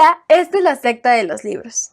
Hola, esta es la secta de los libros.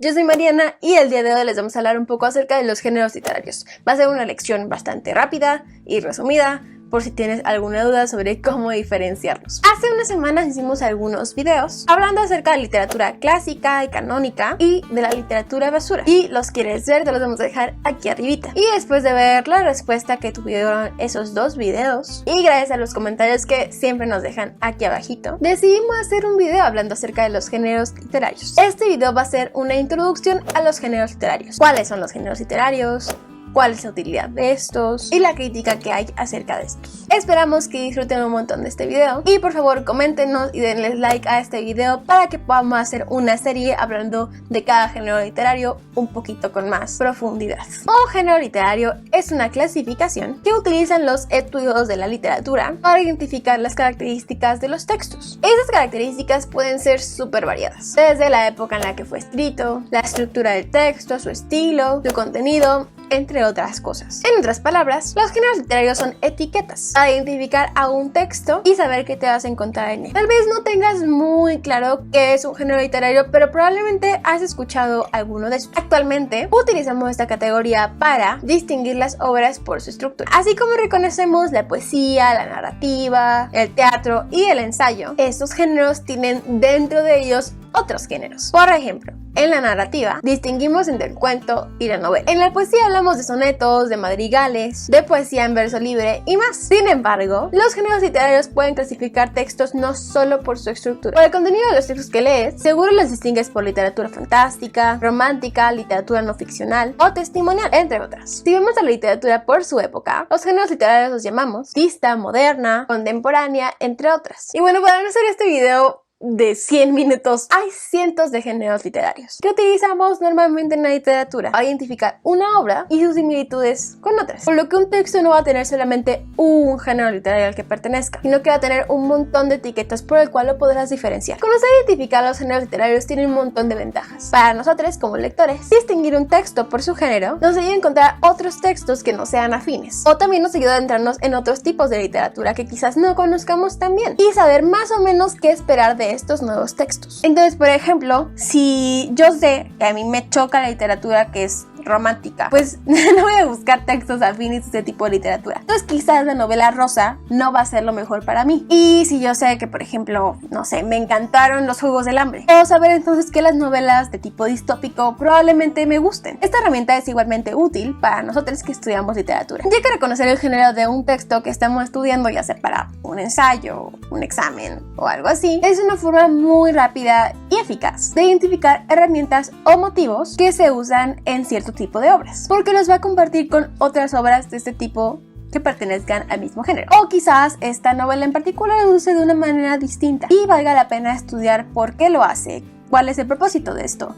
Yo soy Mariana y el día de hoy les vamos a hablar un poco acerca de los géneros literarios. Va a ser una lección bastante rápida y resumida, por si tienes alguna duda sobre cómo diferenciarlos. Hace unas semanas hicimos algunos videos hablando acerca de literatura clásica y canónica y de la literatura basura. Y los quieres ver, te los vamos a dejar aquí arribita. Y después de ver la respuesta que tuvieron esos dos videos, y gracias a los comentarios que siempre nos dejan aquí abajito, decidimos hacer un video hablando acerca de los géneros literarios. Este video va a ser una introducción a los géneros literarios. ¿Cuáles son los géneros literarios? ¿Cuál es la utilidad de estos? Y la crítica que hay acerca de estos. Esperamos que disfruten un montón de este video y por favor coméntenos y denles like a este video para que podamos hacer una serie hablando de cada género literario un poquito con más profundidad. Un género literario es una clasificación que utilizan los estudiosos de la literatura para identificar las características de los textos. Esas características pueden ser súper variadas, desde la época en la que fue escrito, la estructura del texto, su estilo, su contenido, entre otras cosas. En otras palabras, los géneros literarios son etiquetas para identificar a un texto y saber qué te vas a encontrar en él. Tal vez no tengas muy claro qué es un género literario, pero probablemente has escuchado alguno de estos. Actualmente utilizamos esta categoría para distinguir las obras por su estructura. Así como reconocemos la poesía, la narrativa, el teatro y el ensayo, estos géneros tienen dentro de ellos otros géneros. Por ejemplo, en la narrativa distinguimos entre el cuento y la novela. En la poesía hablamos de sonetos, de madrigales, de poesía en verso libre y más. Sin embargo, los géneros literarios pueden clasificar textos no solo por su estructura. Por el contenido de los textos que lees, seguro los distingues por literatura fantástica, romántica, literatura no ficcional o testimonial, entre otras. Si vemos a la literatura por su época, los géneros literarios los llamamos artista, moderna, contemporánea, entre otras. Y bueno, para no hacer este video de 100 minutos, hay cientos de géneros literarios que utilizamos normalmente en la literatura para identificar una obra y sus similitudes con otras, por lo que un texto no va a tener solamente un género literario al que pertenezca, sino que va a tener un montón de etiquetas por el cual lo podrás diferenciar. Conocer e identificar los géneros literarios tiene un montón de ventajas. Para nosotros como lectores, distinguir un texto por su género nos ayuda a encontrar otros textos que no sean afines, o también nos ayuda a adentrarnos en otros tipos de literatura que quizás no conozcamos tan bien y saber más o menos qué esperar de estos nuevos textos. Entonces, por ejemplo, si yo sé que a mí me choca la literatura que es romántica, pues no voy a buscar textos afines a este tipo de literatura. Entonces quizás la novela rosa no va a ser lo mejor para mí. Y si yo sé que, por ejemplo, no sé, me encantaron los Juegos del Hambre, puedo saber entonces que las novelas de tipo distópico probablemente me gusten. Esta herramienta es igualmente útil para nosotros que estudiamos literatura, ya que reconocer el género de un texto que estamos estudiando, ya sea para un ensayo, un examen o algo así, es una forma muy rápida y eficaz de identificar herramientas o motivos que se usan en cierto tipo de obras, porque los va a compartir con otras obras de este tipo que pertenezcan al mismo género. O quizás esta novela en particular lo use de una manera distinta y valga la pena estudiar por qué lo hace, cuál es el propósito de esto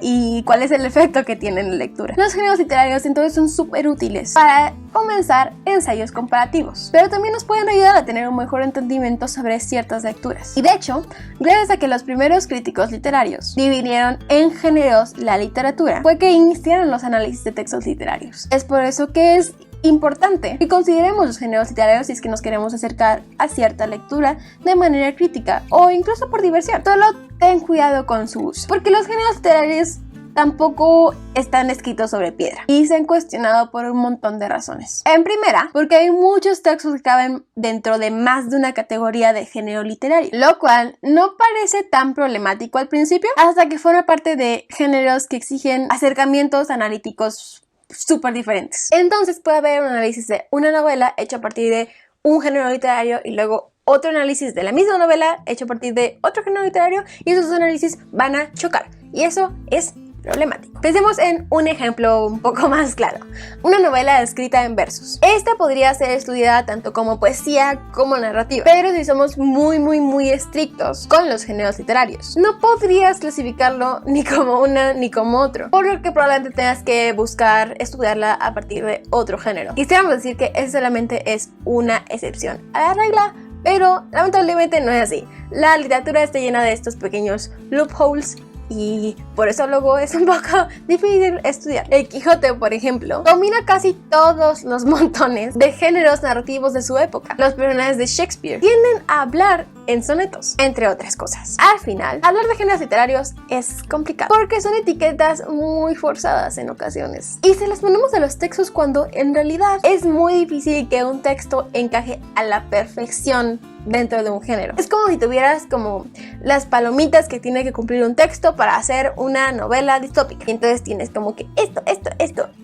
y cuál es el efecto que tiene en la lectura. Los géneros literarios entonces son súper útiles para comenzar ensayos comparativos, pero también nos pueden ayudar a tener un mejor entendimiento sobre ciertas lecturas. Y de hecho, gracias a que los primeros críticos literarios dividieron en géneros la literatura, fue que iniciaron los análisis de textos literarios. Es por eso que es importante que consideremos los géneros literarios si es que nos queremos acercar a cierta lectura de manera crítica o incluso por diversión. Solo ten cuidado con su uso, porque los géneros literarios tampoco están escritos sobre piedra y se han cuestionado por un montón de razones. En primera, porque hay muchos textos que caben dentro de más de una categoría de género literario, lo cual no parece tan problemático al principio hasta que forma parte de géneros que exigen acercamientos analíticos súper diferentes. Entonces puede haber un análisis de una novela hecho a partir de un género literario y luego otro análisis de la misma novela hecho a partir de otro género literario y esos análisis van a chocar y eso es problemático. Pensemos en un ejemplo un poco más claro. Una novela escrita en versos. Esta podría ser estudiada tanto como poesía como narrativa, pero si somos muy estrictos con los géneros literarios, no podrías clasificarlo ni como una ni como otro, por lo que probablemente tengas que buscar estudiarla a partir de otro género. Quisiéramos decir que eso solamente es una excepción a la regla, pero lamentablemente no es así. La literatura está llena de estos pequeños loopholes y por eso luego es un poco difícil estudiar. El Quijote, por ejemplo, domina casi todos los montones de géneros narrativos de su época. Los personajes de Shakespeare tienden a hablar en sonetos, entre otras cosas. Al final, hablar de géneros literarios es complicado porque son etiquetas muy forzadas en ocasiones y se las ponemos a los textos cuando en realidad es muy difícil que un texto encaje a la perfección dentro de un género. Es como si tuvieras como las palomitas que tiene que cumplir un texto para hacer una novela distópica. Y entonces tienes como que esto.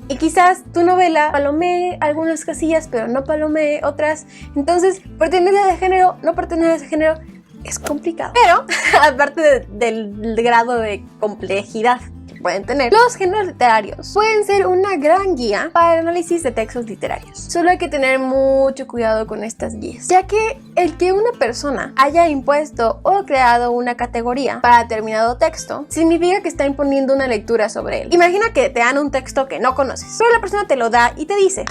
Y quizás tu novela palomee algunas casillas, pero no palomee otras. Entonces, pertenece a ese género, no pertenece a ese género. Es complicado. Pero, aparte del grado de complejidad que pueden tener, los géneros literarios pueden ser una gran guía para el análisis de textos literarios. Solo hay que tener mucho cuidado con estas guías, ya que el que una persona haya impuesto o creado una categoría para determinado texto significa que está imponiendo una lectura sobre él. Imagina que te dan un texto que no conoces, pero la persona te lo da y te dice: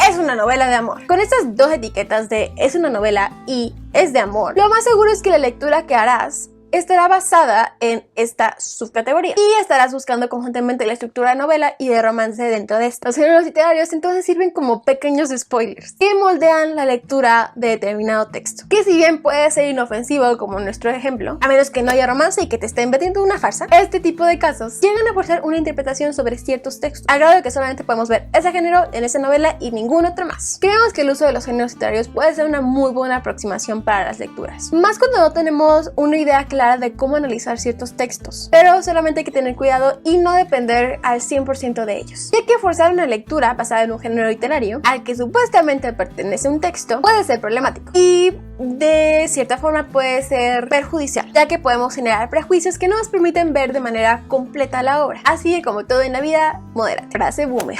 es una novela de amor. Con estas dos etiquetas de es una novela y es de amor, lo más seguro es que la lectura que harás estará basada en esta subcategoría y estarás buscando constantemente la estructura de novela y de romance dentro de esto. Los géneros literarios entonces sirven como pequeños spoilers que moldean la lectura de determinado texto, que si bien puede ser inofensivo como en nuestro ejemplo, a menos que no haya romance y que te estén metiendo una farsa, este tipo de casos llegan a forzar una interpretación sobre ciertos textos, al grado de que solamente podemos ver ese género en esa novela y ningún otro más. Creemos que el uso de los géneros literarios puede ser una muy buena aproximación para las lecturas, más cuando no tenemos una idea clara de cómo analizar ciertos textos, pero solamente hay que tener cuidado y no depender al 100% de ellos, ya que forzar una lectura basada en un género literario al que supuestamente pertenece un texto puede ser problemático y de cierta forma puede ser perjudicial, ya que podemos generar prejuicios que no nos permiten ver de manera completa la obra. Así que, como todo en la vida, modérate. Frase boomer.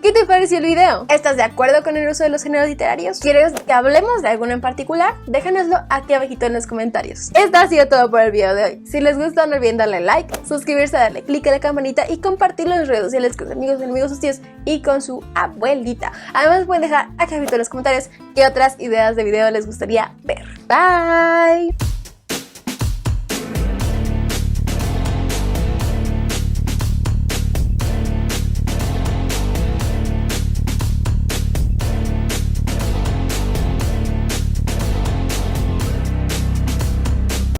¿Qué te pareció el video? ¿Estás de acuerdo con el uso de los géneros literarios? ¿Quieres que hablemos de alguno en particular? Déjanoslo aquí abajito en los comentarios. Esto ha sido todo por el video de hoy. Si les gustó, no olviden darle like, suscribirse, darle click a la campanita y compartirlo en redes sociales con sus amigos, enemigos, sus tíos y con su abuelita. Además, pueden dejar aquí abajito en los comentarios qué otras ideas de video les gustaría ver. Bye.